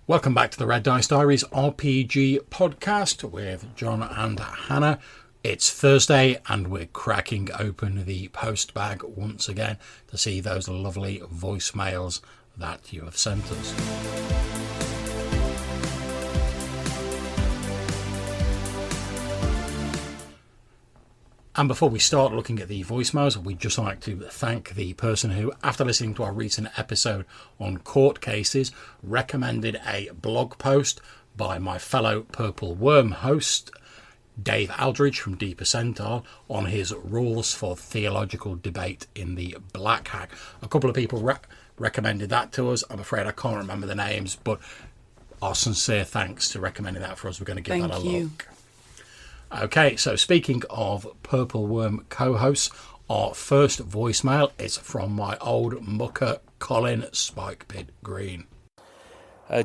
Welcome back to the Red Dice Diaries RPG podcast with John and Hannah. It's Thursday and we're cracking open the Postbag once again to see those lovely voicemails that you have sent us. And before we start looking at the voicemails, we'd just like to thank the person who, after listening to our recent episode on court cases, recommended a blog post by my fellow Purple Worm host, Dave Aldridge from D Percentile, on his rules for theological debate in the Black Hack. A couple of people recommended that to us. I'm afraid I can't remember the names, but our sincere thanks to recommending that for us. We're going to give that a look. Okay, so speaking of Purple Worm co-hosts, our first voicemail is from my old mucker, Colin Spikepit Green.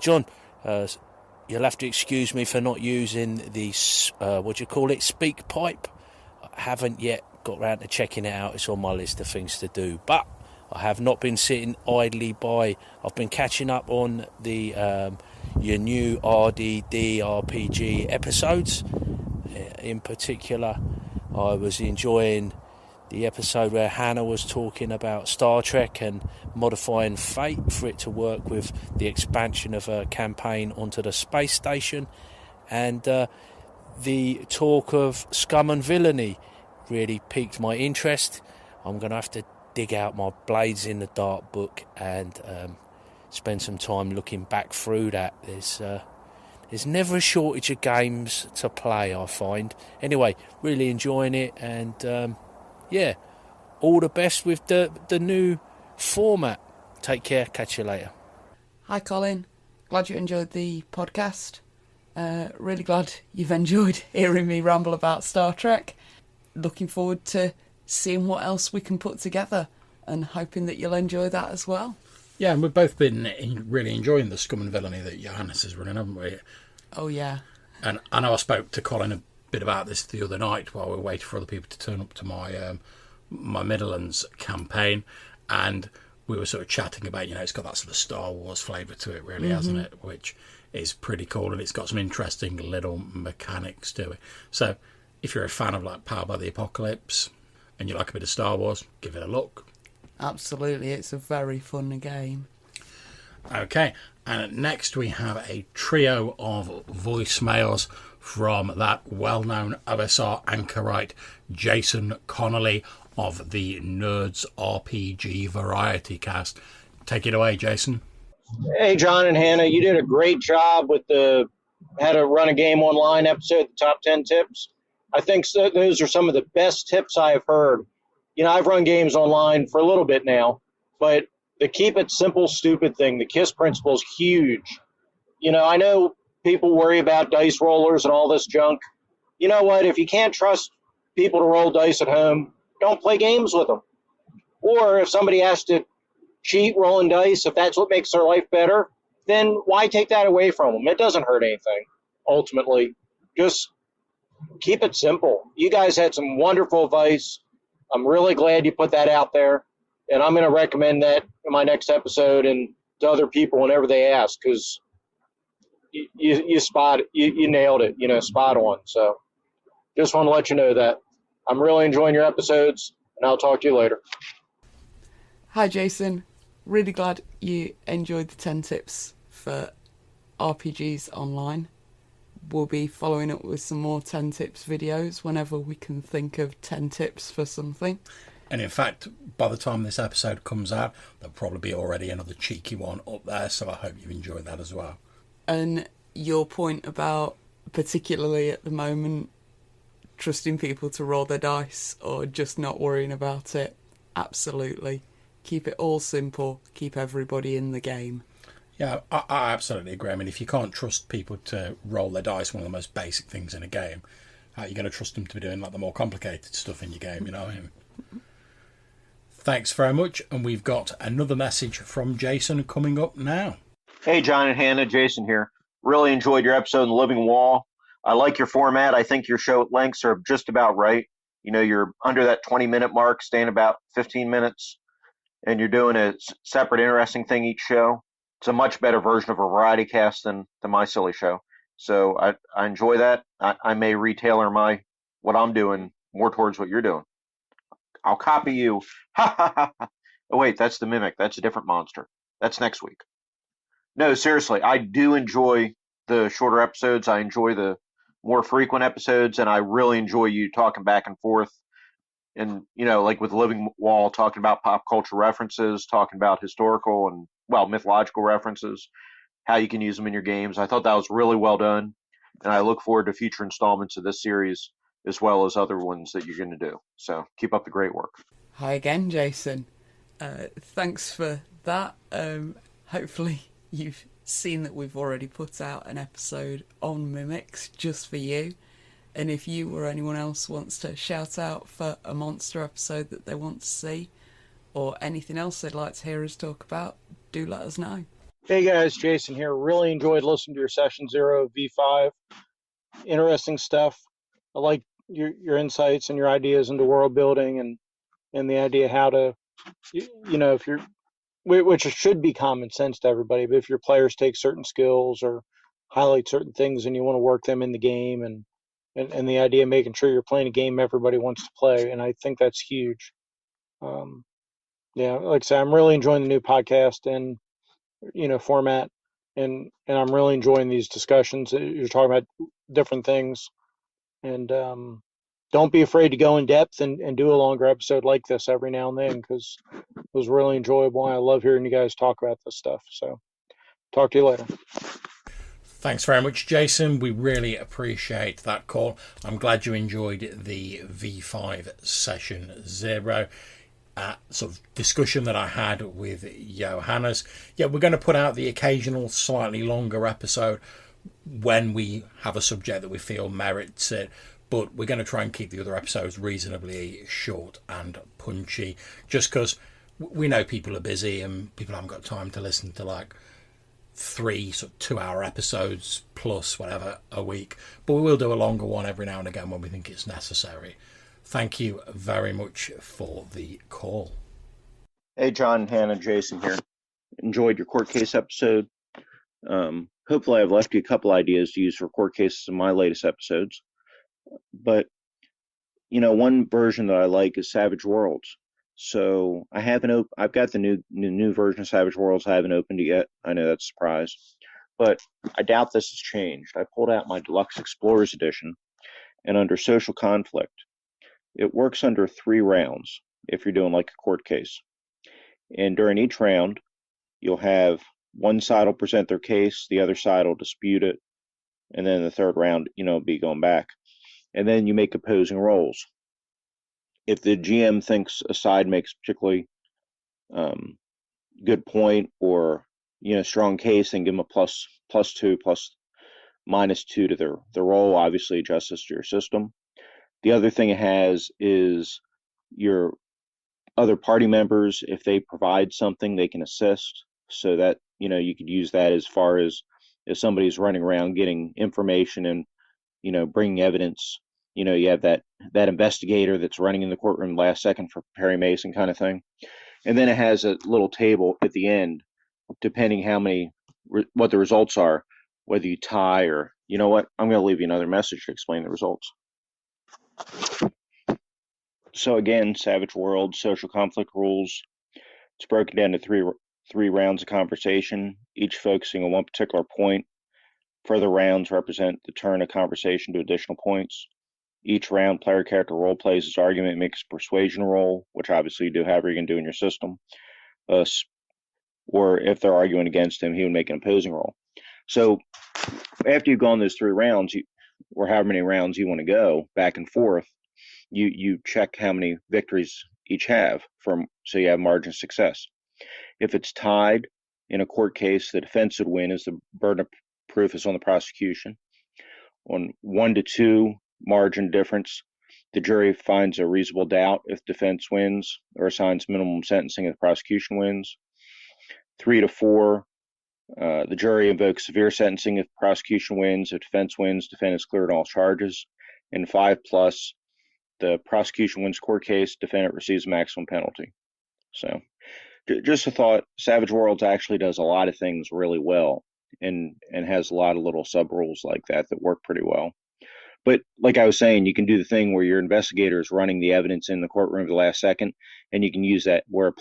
John, you'll have to excuse me for not using the, speak pipe. I haven't yet got round to checking it out. It's on my list of things to do. But I have not been sitting idly by. I've been catching up on the your new RDD RPG episodes. In particular, I was enjoying the episode where Hannah was talking about Star Trek and modifying fate for it to work with the expansion of a campaign onto the space station, and the talk of Scum and Villainy really piqued my interest. I'm going to have to dig out my Blades in the Dark book and spend some time looking back through that. There's never a shortage of games to play, I find. Anyway, really enjoying it, and all the best with the new format. Take care, catch you later. Hi Colin, glad you enjoyed the podcast. Really glad you've enjoyed hearing me ramble about Star Trek. Looking forward to seeing what else we can put together and hoping that you'll enjoy that as well. Yeah, and we've both been really enjoying the Scum and Villainy that Johannes is running, haven't we? Oh, yeah. And I know I spoke to Colin a bit about this the other night while we were waiting for other people to turn up to my my Midlands campaign, and we were sort of chatting about, it's got that sort of Star Wars flavour to it, really, hasn't it? Which is pretty cool, and it's got some interesting little mechanics to it. So if you're a fan of like Powered by the Apocalypse and you like a bit of Star Wars, give it a look. Absolutely, it's a very fun game. Okay, and next we have a trio of voicemails from that well-known OSR anchorite, Jason Connolly of the Nerds RPG Variety Cast. Take it away, Jason. Hey, John and Hannah, you did a great job with the How to Run a Game Online episode, the top 10 tips. I think those are some of the best tips I have heard. I've run games online for a little bit now, but the keep it simple, stupid thing, the KISS principle is huge. I know people worry about dice rollers and all this junk. You know what? If you can't trust people to roll dice at home, don't play games with them. Or if somebody has to cheat rolling dice, if that's what makes their life better, then why take that away from them? It doesn't hurt anything, ultimately. Just keep it simple. You guys had some wonderful advice. I'm really glad you put that out there, and I'm going to recommend that in my next episode and to other people whenever they ask, because you nailed it, spot on. So just want to let you know that. I'm really enjoying your episodes, and I'll talk to you later. Hi Jason, really glad you enjoyed the 10 tips for RPGs online. We'll be following up with some more 10 tips videos whenever we can think of 10 tips for something. And in fact, by the time this episode comes out, there'll probably be already another cheeky one up there, so I hope you've enjoyed that as well. And your point about, particularly at the moment, trusting people to roll their dice or just not worrying about it, absolutely. Keep it all simple, keep everybody in the game. Yeah, I absolutely agree. I mean, if you can't trust people to roll their dice, one of the most basic things in a game, how are you going to trust them to be doing like the more complicated stuff in your game, what I mean? Thanks very much, and we've got another message from Jason coming up now. Hey, John and Hannah, Jason here. Really enjoyed your episode on The Living Wall. I like your format. I think your show lengths are just about right. You're under that 20-minute mark, staying about 15 minutes, and you're doing a separate interesting thing each show. it's a much better version of a variety cast than my silly show. So I enjoy that. I may retailer what I'm doing more towards what you're doing. I'll copy you. Ha ha ha. Oh wait, that's the mimic. That's a different monster. That's next week. No, seriously, I do enjoy the shorter episodes. I enjoy the more frequent episodes, and I really enjoy you talking back and forth. And, like with Living Wall, talking about pop culture references, talking about historical and, mythological references, how you can use them in your games. I thought that was really well done, and I look forward to future installments of this series as well as other ones that you're going to do. So keep up the great work. Hi again, Jason. Thanks for that. Hopefully you've seen that we've already put out an episode on mimics just for you. And if you or anyone else wants to shout out for a monster episode that they want to see, or anything else they'd like to hear us talk about, do let us know. Hey guys, Jason here. Really enjoyed listening to your Session 0 V5. Interesting stuff. I like your insights and your ideas into world building and the idea how to, if you're, which should be common sense to everybody, but if your players take certain skills or highlight certain things and you want to work them in the game and the idea of making sure you're playing a game everybody wants to play. And I think that's huge. Like I said, I'm really enjoying the new podcast and, format. And I'm really enjoying these discussions. You're talking about different things. And don't be afraid to go in depth and do a longer episode like this every now and then, because it was really enjoyable. And I love hearing you guys talk about this stuff. So talk to you later. Thanks very much, Jason. We really appreciate that call. I'm glad you enjoyed the V5 Session 0 sort of discussion that I had with Johannes. Yeah, we're going to put out the occasional slightly longer episode when we have a subject that we feel merits it, but we're going to try and keep the other episodes reasonably short and punchy, just because we know people are busy and people haven't got time to listen to like 3 sort of 2-hour episodes plus whatever a week, but we will do a longer one every now and again when we think it's necessary. Thank you very much for the call. Hey, John, Hannah, Jason here. Enjoyed your court case episode. Hopefully I've left you a couple ideas to use for court cases in my latest episodes. But, one version that I like is Savage Worlds. So I've got the new version of Savage Worlds. I haven't opened it yet. I know that's a surprise. But I doubt this has changed. I pulled out my Deluxe Explorers Edition, and under Social Conflict, it works under 3 rounds if you're doing like a court case. And during each round, you'll have one side will present their case, the other side will dispute it, and then the third round, be going back. And then you make opposing rolls. If the GM thinks a side makes a particularly good point or strong case, then give them a +2, -2 to their roll. Obviously, adjust this to your system. The other thing it has is your other party members, if they provide something, they can assist. So that, you could use that as far as if somebody's running around getting information and, bringing evidence. You have that investigator that's running in the courtroom last second for Perry Mason kind of thing. And then it has a little table at the end, depending what the results are, whether you tie or, what, I'm going to leave you another message to explain the results. So again, Savage World, Social Conflict rules. It's broken down to three rounds of conversation, each focusing on one particular point. Further rounds represent the turn of conversation to additional points. Each round, player character role plays his argument, makes a persuasion roll, which obviously you do however you can do in your system. Or if they're arguing against him, he would make an opposing roll. So after you've gone those 3 rounds, or however many rounds you want to go back and forth, you check how many victories each have, so you have margin of success. If it's tied in a court case, the defense would win as the burden of proof is on the prosecution. On 1 to 2 margin difference, the jury finds a reasonable doubt if defense wins or assigns minimum sentencing if the prosecution wins. 3 to 4, the jury invokes severe sentencing if the prosecution wins. If defense wins, defendant is cleared on all charges. And 5 plus, the prosecution wins court case, defendant receives maximum penalty. So Just a thought. Savage Worlds actually does a lot of things really well, and has a lot of little sub rules like that work pretty well. But like I was saying, you can do the thing where your investigator is running the evidence in the courtroom at the last second, and you can use that where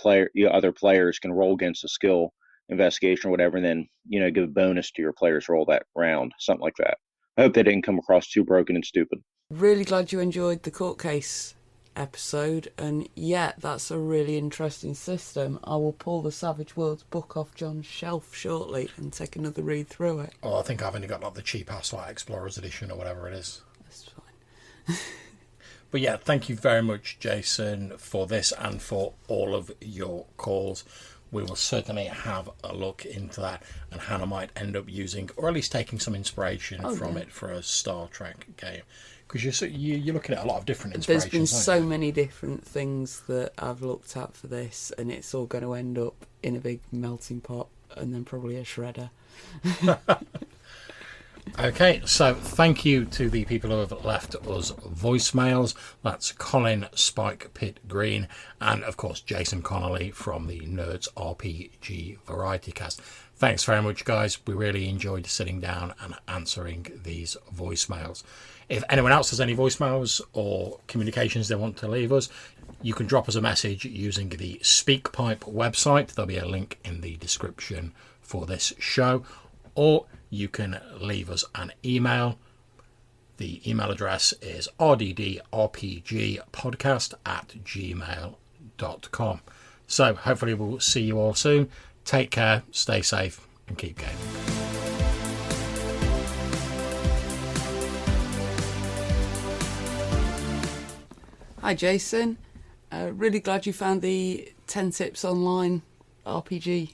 other players can roll against a skill investigation or whatever, and then give a bonus to your players roll that round, something like that. I hope that didn't come across too broken and stupid. Really glad you enjoyed the court case episode, and yeah, that's a really interesting system. I will pull the Savage Worlds book off John's shelf shortly and take another read through it. Oh, I think I've only got like the cheap ass like Explorers Edition or whatever it is. That's fine. But yeah, thank you very much, Jason, for this and for all of your calls. We will certainly have a look into that, and Hannah might end up using, or at least taking some inspiration from it for a Star Trek game. Because you're looking at a lot of different inspirations. There's been so many different things that I've looked at for this, and it's all going to end up in a big melting pot and then probably a shredder. Okay, so thank you to the people who have left us voicemails. That's Colin Spike Pitt Green and, of course, Jason Connolly from the Nerds RPG Variety Cast. Thanks very much, guys. We really enjoyed sitting down and answering these voicemails. If anyone else has any voicemails or communications they want to leave us, you can drop us a message using the SpeakPipe website. There'll be a link in the description for this show. Or you can leave us an email. The email address is rddrpgpodcast@gmail.com. So hopefully we'll see you all soon. Take care, stay safe, and keep gaming. Hi Jason, really glad you found the 10 Tips Online RPG.